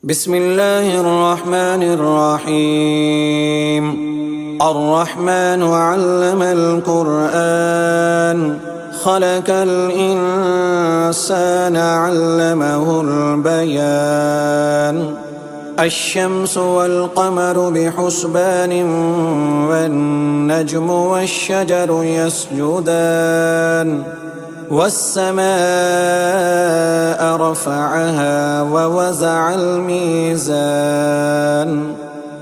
بسم الله الرحمن الرحيم. الرحمن علم القرآن خلق الإنسان علمه البيان. الشمس والقمر بحسبان والنجم والشجر يسجدان والسماء رفعها ووزع الميزان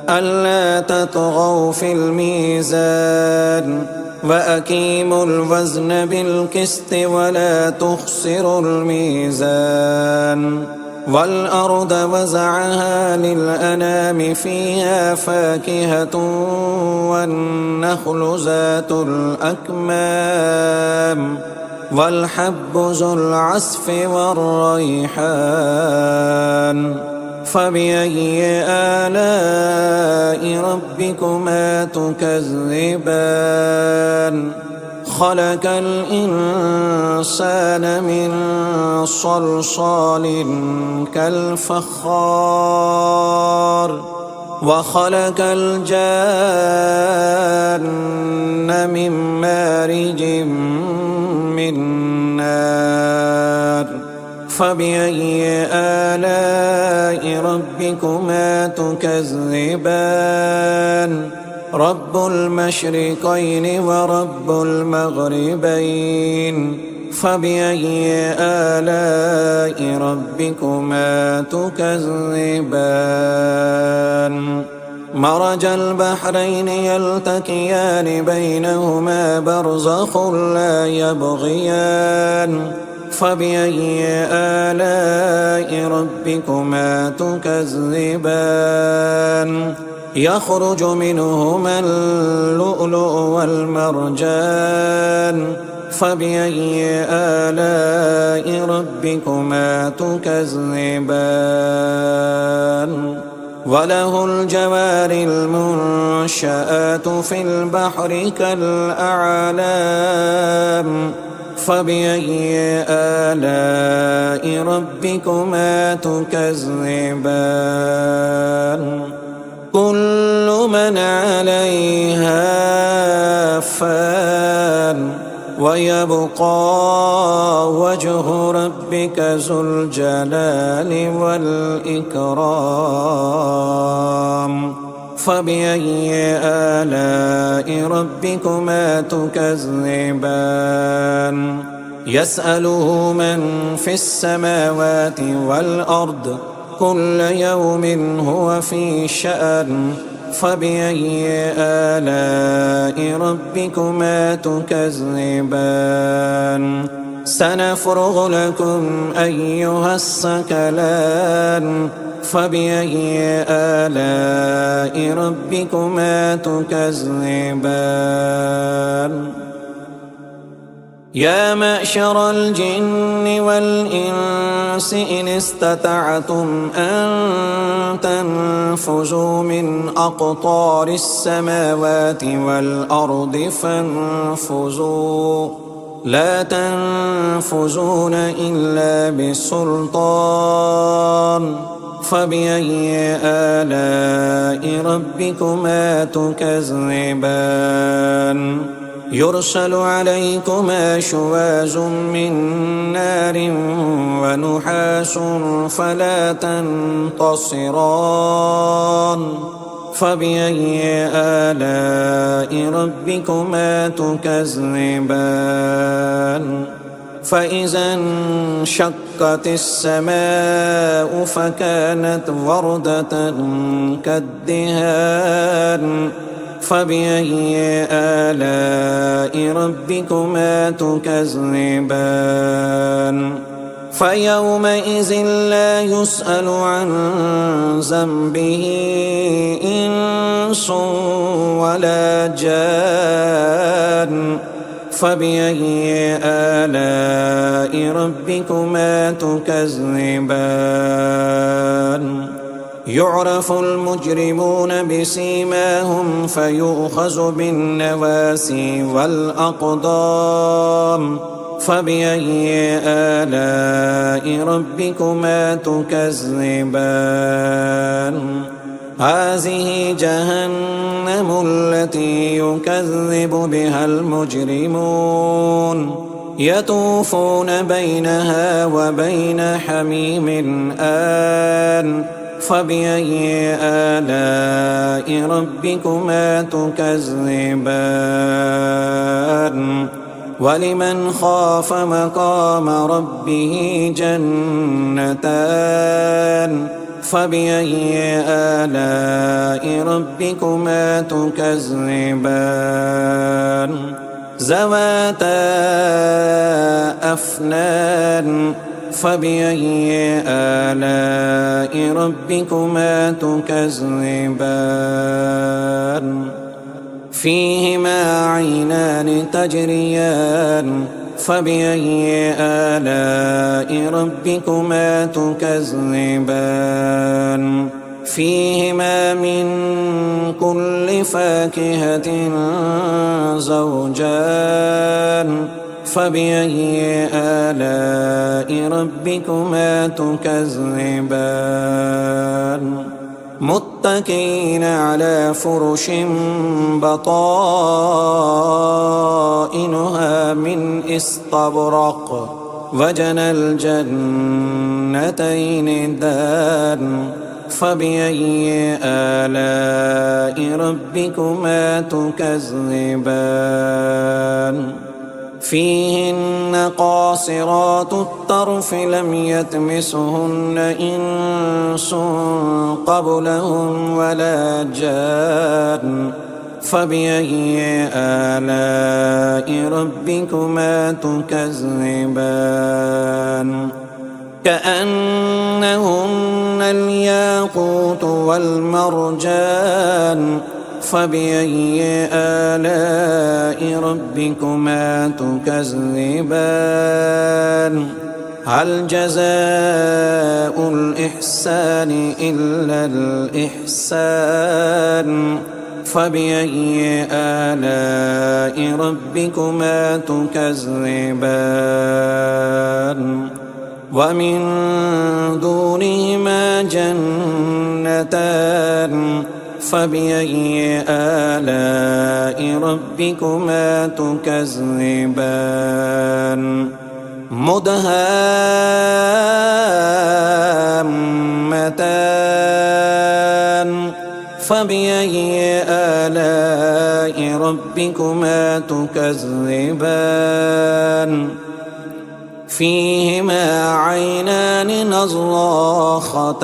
ألا تطغوا في الميزان وأقيموا الوزن بالقسط ولا تخسروا الميزان. والأرض وزعها للأنام فيها فاكهة والنخل ذات الأكمام والحب ذو العصف والريحان. فبأي آلاء ربكما تكذبان؟ خلق الإنسان من صلصال كالفخار وخلق الجان من مارج من نار. فبأي آلاء ربكما تكذبان؟ رب المشرقين ورب المغربين. فبأي آلاء ربكما تكذبان؟ مرج البحرين يلتقيان بينهما برزخ لا يبغيان. فبأي آلاء ربكما تكذبان؟ يخرج منهما اللؤلؤ والمرجان. فبأي آلاء ربكما تكذبان؟ وله الجوار المنشآت في البحر كالأعلام. فبأي آلاء ربكما تكذبان؟ كل من عليها فان ويبقى وجه ربك ذو الجلال والإكرام. فبأي آلاء ربكما تكذبان؟ يسأله من في السماوات والأرض كل يوم هو في شأن. فبأي آلاء ربكما تكذبان؟ سنفرغ لكم أيها الثقلان. فبأي آلاء ربكما تكذبان؟ يا معشر الجن والإنس إن استطعتم أن تنفذوا من أقطار السماوات والأرض فانفذوا لا تنفذون إلا بسلطان. فبأي آلاء ربكما تكذبان؟ يرسل عليكما شواظ من نار ونحاس فلا تنتصران. فبأي آلاء ربكما تكذبان؟ فإذا انشقت السماء فكانت وردة كالدهان. فبأي آلاء ربكما تكذبان؟ فيومئذ لا يسأل عن ذنبه إنس ولا جان. فبأي آلاء ربكما تكذبان؟ يعرف المجرمون بسيماهم فيؤخذ بالنواسي والأقدام. فبأي آلاء ربكما تكذبان هذه جهنم التي يكذب بها المجرمون يطوفون بينها وبين حميم آن فبأي آلاء ربكما تكذبان ولمن خاف مقام ربه جنتان فبأي آلاء ربكما تكذبان ذواتا أفنان فبأي آلاء ربكما تكذبان فيهما عينان تجريان فبأي آلاء ربكما تكذبان فيهما من كل فاكهة زوجان فبأي آلاء ربكما تكذبان متكئين على فرش بطائنها من استبرق وجنى الجنتين دان فبأي آلاء ربكما تكذبان فيهن قاصرات الطرف لم يطمثهن إنس قبلهم ولا جان فبأي آلاء ربكما تكذبان كأنهن الياقوت والمرجان فبأي آلاء ربكما تكذبان هل جزاء الإحسان إلا الإحسان فبأي آلاء ربكما تكذبان ومن دونهما جنتان فبأي آلاء ربكما تكذبان مدهامتان فبأي آلاء ربكما تكذبان فيهما عينان نضاختان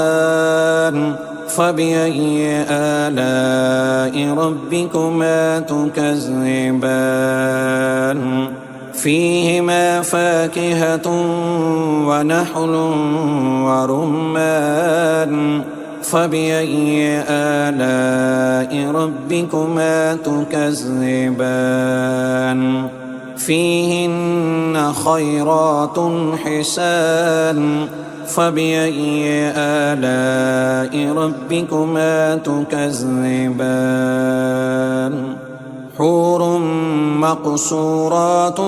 فبأي آلاء ربكما تكذبان فيهما فاكهة ونحل ورمان فبأي آلاء ربكما تكذبان فيهن خيرات حسان فبأي آلاء ربكما تكذبان حور مقصورات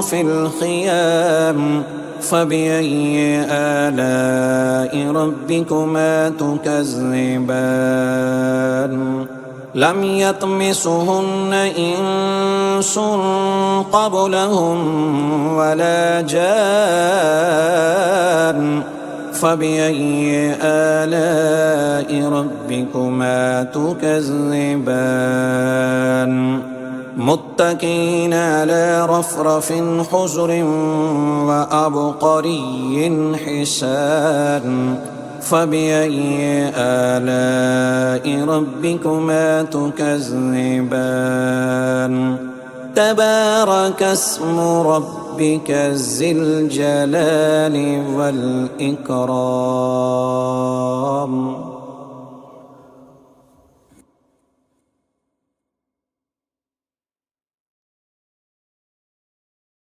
في الخيام فبأي آلاء ربكما تكذبان لم يطمثهن إنس قبلهم ولا جان فبأي آلاء ربكما تكذبان متكئين على رفرف خضر وعبقري حسان فبأي آلاء ربكما تكذبان تبارك اسم ربك ذي الجلال والإكرام